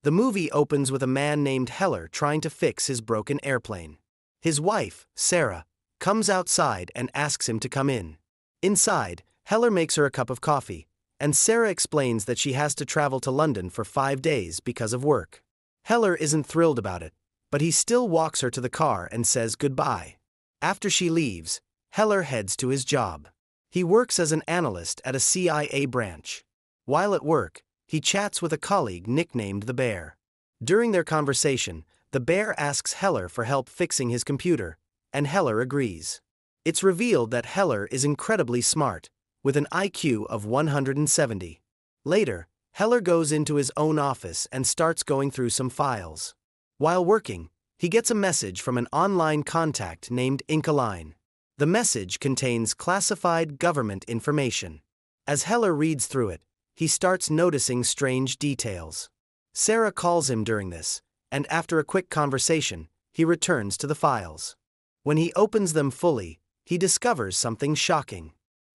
The movie opens with a man named Heller trying to fix his broken airplane. His wife, Sarah, comes outside and asks him to come in. Inside, Heller makes her a cup of coffee, and Sarah explains that she has to travel to London for 5 days because of work. Heller isn't thrilled about it, but he still walks her to the car and says goodbye. After she leaves, Heller heads to his job. He works as an analyst at a CIA branch. While at work, he chats with a colleague nicknamed the Bear. During their conversation, the Bear asks Heller for help fixing his computer, and Heller agrees. It's revealed that Heller is incredibly smart, with an IQ of 170. Later, Heller goes into his own office and starts going through some files. While working, he gets a message from an online contact named Inkaline. The message contains classified government information. As Heller reads through it, he starts noticing strange details. Sarah calls him during this, and after a quick conversation, he returns to the files. When he opens them fully, he discovers something shocking.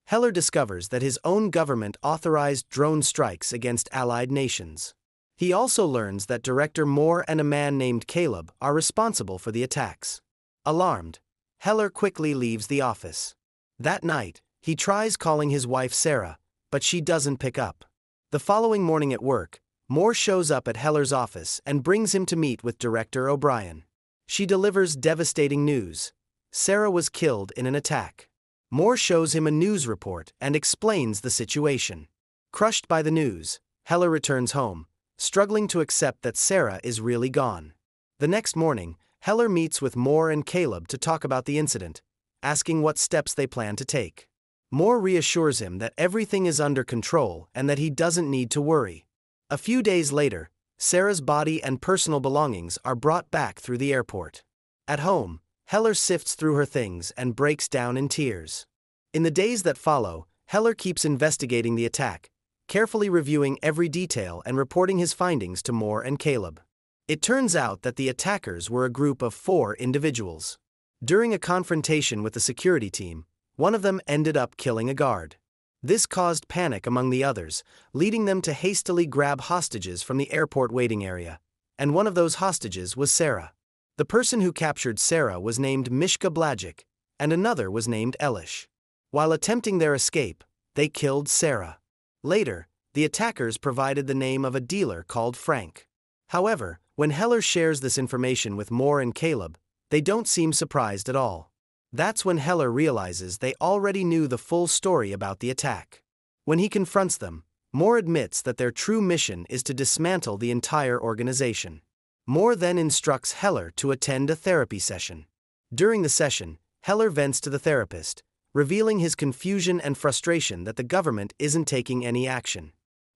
Heller discovers that his own government authorized drone strikes against allied nations. He also learns that Director Moore and a man named Caleb are responsible for the attacks. Alarmed, Heller quickly leaves the office. That night, he tries calling his wife Sarah, but she doesn't pick up. The following morning at work, Moore shows up at Heller's office and brings him to meet with Director O'Brien. She delivers devastating news. Sarah was killed in an attack. Moore shows him a news report and explains the situation. Crushed by the news, Heller returns home, struggling to accept that Sarah is really gone. The next morning, Heller meets with Moore and Caleb to talk about the incident, asking what steps they plan to take. Moore reassures him that everything is under control and that he doesn't need to worry. A few days later, Sarah's body and personal belongings are brought back through the airport. At home, Heller sifts through her things and breaks down in tears. In the days that follow, Heller keeps investigating the attack, carefully reviewing every detail and reporting his findings to Moore and Caleb. It turns out that the attackers were a group of 4 individuals. During a confrontation with the security team, one of them ended up killing a guard. This caused panic among the others, leading them to hastily grab hostages from the airport waiting area, and one of those hostages was Sarah. The person who captured Sarah was named Mishka Blajic, and another was named Elish. While attempting their escape, they killed Sarah. Later, the attackers provided the name of a dealer called Frank. However, when Heller shares this information with Moore and Caleb, they don't seem surprised at all. That's when Heller realizes they already knew the full story about the attack. When he confronts them, Moore admits that their true mission is to dismantle the entire organization. Moore then instructs Heller to attend a therapy session. During the session, Heller vents to the therapist, revealing his confusion and frustration that the government isn't taking any action.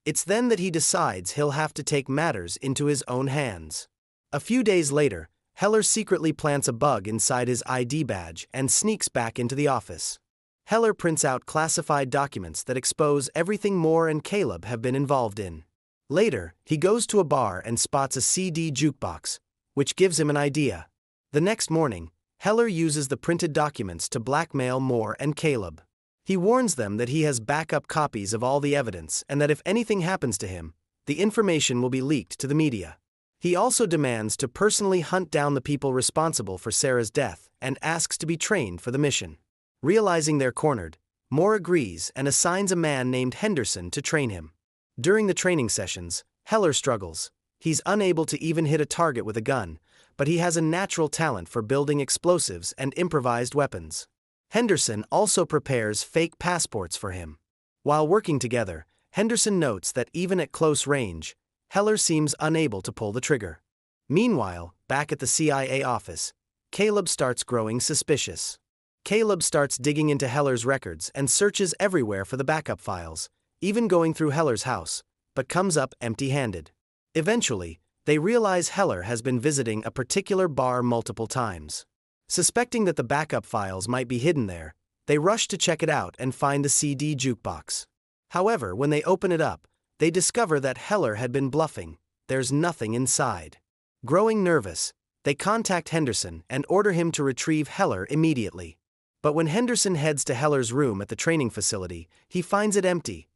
It's then that he decides he'll have to take matters into his own hands. A few days later, Heller secretly plants a bug inside his ID badge and sneaks back into the office. Heller prints out classified documents that expose everything Moore and Caleb have been involved in. Later, he goes to a bar and spots a CD jukebox, which gives him an idea. The next morning, Heller uses the printed documents to blackmail Moore and Caleb. He warns them that he has backup copies of all the evidence and that if anything happens to him, the information will be leaked to the media. He also demands to personally hunt down the people responsible for Sarah's death and asks to be trained for the mission. Realizing they're cornered, Moore agrees and assigns a man named Henderson to train him. During the training sessions, Heller struggles. He's unable to even hit a target with a gun, but he has a natural talent for building explosives and improvised weapons. Henderson also prepares fake passports for him. While working together, Henderson notes that even at close range, Heller seems unable to pull the trigger. Meanwhile, back at the CIA office, Caleb starts growing suspicious. Caleb starts digging into Heller's records and searches everywhere for the backup files, even going through Heller's house, but comes up empty-handed. Eventually, they realize Heller has been visiting a particular bar multiple times. Suspecting that the backup files might be hidden there, they rush to check it out and find the CD jukebox. However, when they open it up, they discover that Heller had been bluffing. There's nothing inside. Growing nervous, they contact Henderson and order him to retrieve Heller immediately. But when Henderson heads to Heller's room at the training facility, he finds it empty.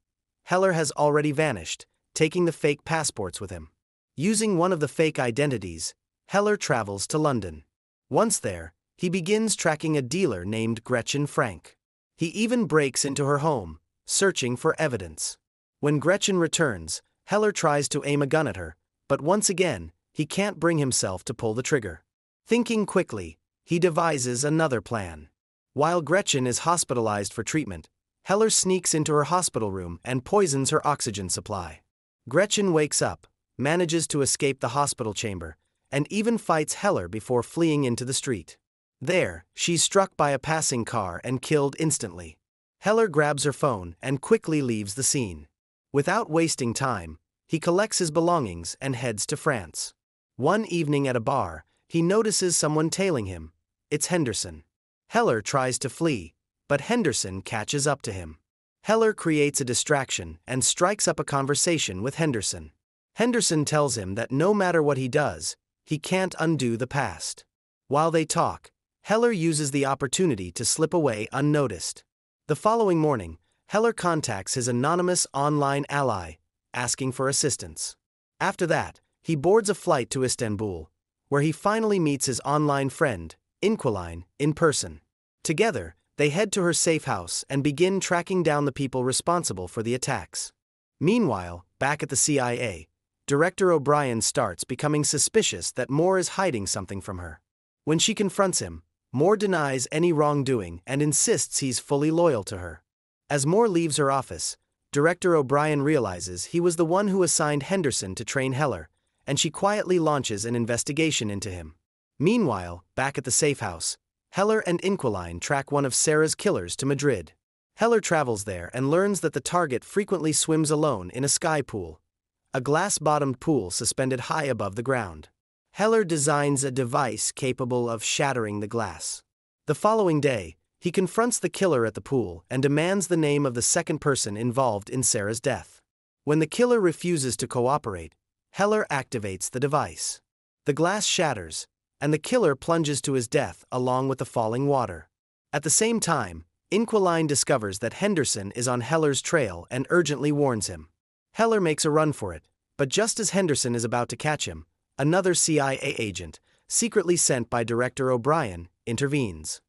Heller has already vanished, taking the fake passports with him. Using one of the fake identities, Heller travels to London. Once there, he begins tracking a dealer named Gretchen Frank. He even breaks into her home, searching for evidence. When Gretchen returns, Heller tries to aim a gun at her, but once again, he can't bring himself to pull the trigger. Thinking quickly, he devises another plan. While Gretchen is hospitalized for treatment, Heller sneaks into her hospital room and poisons her oxygen supply. Gretchen wakes up, manages to escape the hospital chamber, and even fights Heller before fleeing into the street. There, she's struck by a passing car and killed instantly. Heller grabs her phone and quickly leaves the scene. Without wasting time, he collects his belongings and heads to France. One evening at a bar, he notices someone tailing him. It's Henderson. Heller tries to flee, but Henderson catches up to him. Heller creates a distraction and strikes up a conversation with Henderson. Henderson tells him that no matter what he does, he can't undo the past. While they talk, Heller uses the opportunity to slip away unnoticed. The following morning, Heller contacts his anonymous online ally, asking for assistance. After that, he boards a flight to Istanbul, where he finally meets his online friend, Inquiline, in person. Together, they head to her safe house and begin tracking down the people responsible for the attacks. Meanwhile, back at the CIA, Director O'Brien starts becoming suspicious that Moore is hiding something from her. When she confronts him, Moore denies any wrongdoing and insists he's fully loyal to her. As Moore leaves her office, Director O'Brien realizes he was the one who assigned Henderson to train Heller, and she quietly launches an investigation into him. Meanwhile, back at the safe house, Heller and Inquiline track one of Sarah's killers to Madrid. Heller travels there and learns that the target frequently swims alone in a sky pool, a glass-bottomed pool suspended high above the ground. Heller designs a device capable of shattering the glass. The following day, he confronts the killer at the pool and demands the name of the second person involved in Sarah's death. When the killer refuses to cooperate, Heller activates the device. The glass shatters, and the killer plunges to his death along with the falling water. At the same time, Inquiline discovers that Henderson is on Heller's trail and urgently warns him. Heller makes a run for it, but just as Henderson is about to catch him, another CIA agent, secretly sent by Director O'Brien, intervenes.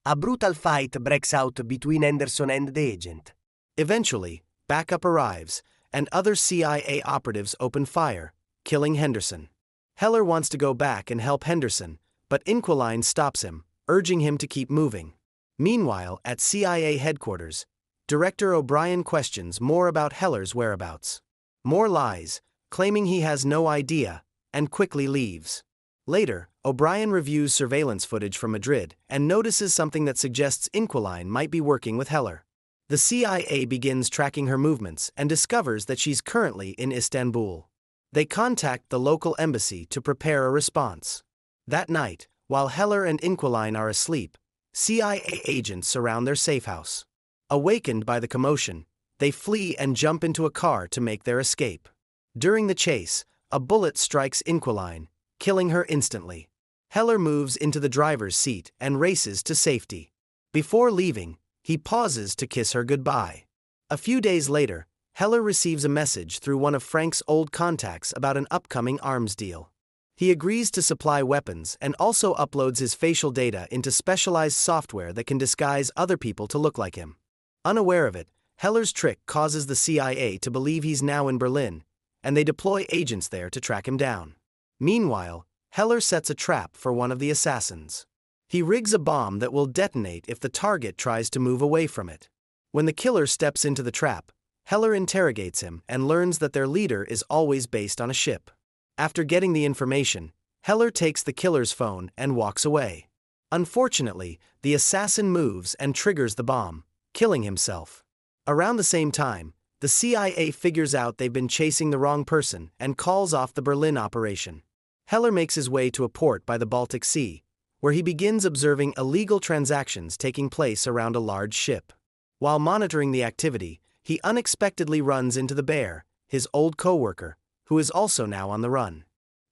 A brutal fight breaks out between Henderson and the agent. Eventually, backup arrives, and other CIA operatives open fire, killing Henderson. Heller wants to go back and help Henderson, but Inquiline stops him, urging him to keep moving. Meanwhile, at CIA headquarters, Director O'Brien questions Moore about Heller's whereabouts. Moore lies, claiming he has no idea, and quickly leaves. Later, O'Brien reviews surveillance footage from Madrid and notices something that suggests Inquiline might be working with Heller. The CIA begins tracking her movements and discovers that she's currently in Istanbul. They contact the local embassy to prepare a response. That night, while Heller and Inquiline are asleep, CIA agents surround their safe house. Awakened by the commotion, they flee and jump into a car to make their escape. During the chase, a bullet strikes Inquiline, killing her instantly. Heller moves into the driver's seat and races to safety. Before leaving, he pauses to kiss her goodbye. A few days later, Heller receives a message through one of Frank's old contacts about an upcoming arms deal. He agrees to supply weapons and also uploads his facial data into specialized software that can disguise other people to look like him. Unaware of it, Heller's trick causes the CIA to believe he's now in Berlin, and they deploy agents there to track him down. Meanwhile, Heller sets a trap for one of the assassins. He rigs a bomb that will detonate if the target tries to move away from it. When the killer steps into the trap, Heller interrogates him and learns that their leader is always based on a ship. After getting the information, Heller takes the killer's phone and walks away. Unfortunately, the assassin moves and triggers the bomb, killing himself. Around the same time, the CIA figures out they've been chasing the wrong person and calls off the Berlin operation. Heller makes his way to a port by the Baltic Sea, where he begins observing illegal transactions taking place around a large ship. While monitoring the activity, he unexpectedly runs into the bear, his old co-worker, who is also now on the run.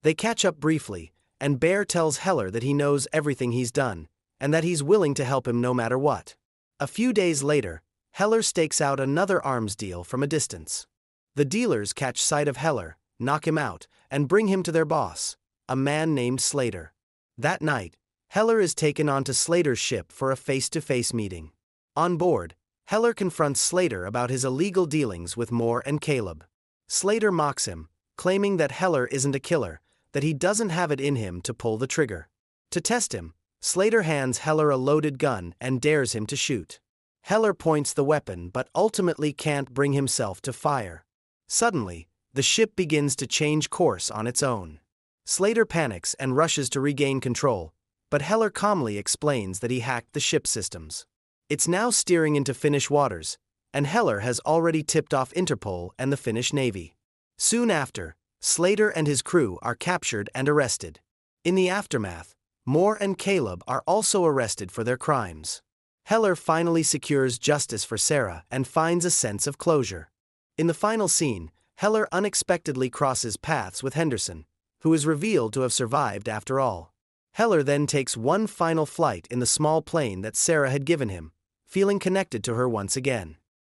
They catch up briefly, and Bear tells Heller that he knows everything he's done, and that he's willing to help him no matter what. A few days later, Heller stakes out another arms deal from a distance. The dealers catch sight of Heller, knock him out, and bring him to their boss, a man named Slater. That night, Heller is taken onto Slater's ship for a face-to-face meeting. On board, Heller confronts Slater about his illegal dealings with Moore and Caleb. Slater mocks him, claiming that Heller isn't a killer, that he doesn't have it in him to pull the trigger. To test him, Slater hands Heller a loaded gun and dares him to shoot. Heller points the weapon but ultimately can't bring himself to fire. Suddenly, the ship begins to change course on its own. Slater panics and rushes to regain control, but Heller calmly explains that he hacked the ship systems. It's now steering into Finnish waters, and Heller has already tipped off Interpol and the Finnish Navy. Soon after, Slater and his crew are captured and arrested. In the aftermath, Moore and Caleb are also arrested for their crimes. Heller finally secures justice for Sarah and finds a sense of closure. In the final scene, Heller unexpectedly crosses paths with Henderson, who is revealed to have survived after all. Heller then takes one final flight in the small plane that Sarah had given him, feeling connected to her once again.